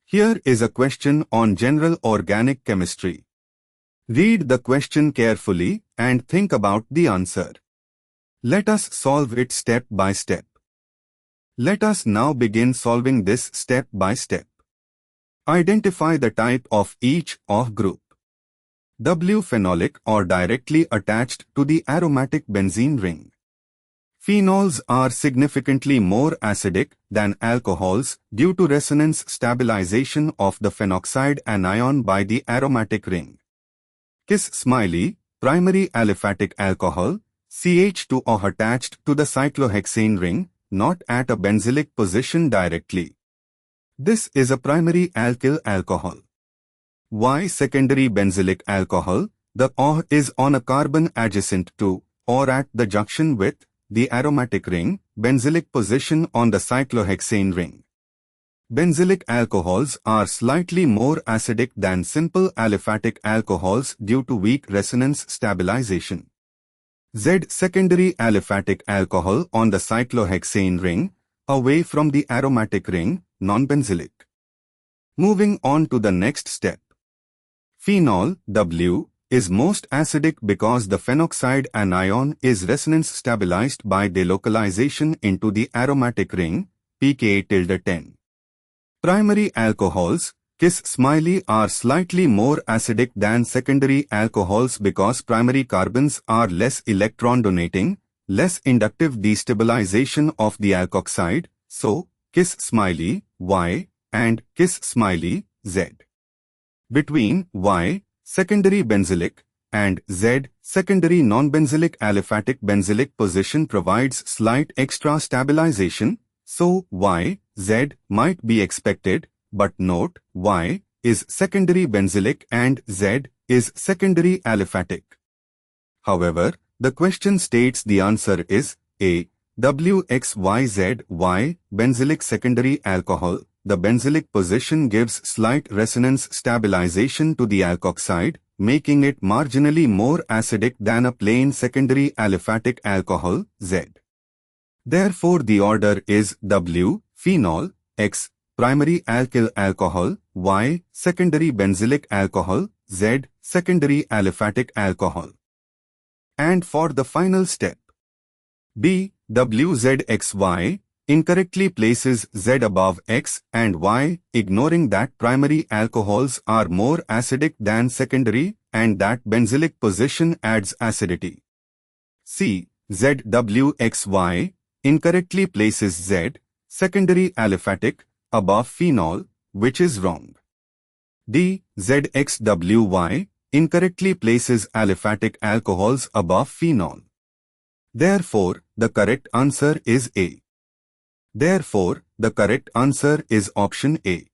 Here is a question on general organic chemistry. Read the question carefully and think about the answer. Let us solve it step by step. Let us now begin solving this step by step. Identify the type of each OH group. W phenolic or directly attached to the aromatic benzene ring. Phenols are significantly more acidic than alcohols due to resonance stabilization of the phenoxide anion by the aromatic ring. Kiss smiley, primary aliphatic alcohol, CH2O attached to the cyclohexane ring, not at a benzylic position directly. This is a primary alkyl alcohol. Y secondary benzylic alcohol, the OH is on a carbon adjacent to, or at the junction with, the aromatic ring, benzylic position on the cyclohexane ring. Benzylic alcohols are slightly more acidic than simple aliphatic alcohols due to weak resonance stabilization. Z secondary aliphatic alcohol on the cyclohexane ring, away from the aromatic ring, non-benzylic. Moving on to the next step. Phenol, W, is most acidic because the phenoxide anion is resonance stabilized by delocalization into the aromatic ring, pK-10. Primary alcohols, Kiss smiley, are slightly more acidic than secondary alcohols because primary carbons are less electron donating, less inductive destabilization of the alkoxide, so Kiss smiley, Y, and Kiss smiley, Z. Between Y, secondary benzylic, and Z, secondary non-benzylic aliphatic benzylic position provides slight extra stabilization, so Y, Z might be expected, but note, Y is secondary benzylic and Z is secondary aliphatic. However, the question states the answer is A. WXYZ, Y, benzylic secondary alcohol. The benzylic position gives slight resonance stabilization to the alkoxide, making it marginally more acidic than a plain secondary aliphatic alcohol, Z. Therefore, the order is W, phenol, X, primary alkyl alcohol, Y, secondary benzylic alcohol, Z, secondary aliphatic alcohol. And for the final step, B, WZXY, incorrectly places Z above X and Y, ignoring that primary alcohols are more acidic than secondary and that benzylic position adds acidity. C, ZWXY, incorrectly places Z, secondary aliphatic, above phenol, which is wrong. D, ZXWY, incorrectly places aliphatic alcohols above phenol. Therefore, the correct answer is A. Therefore, the correct answer is option A.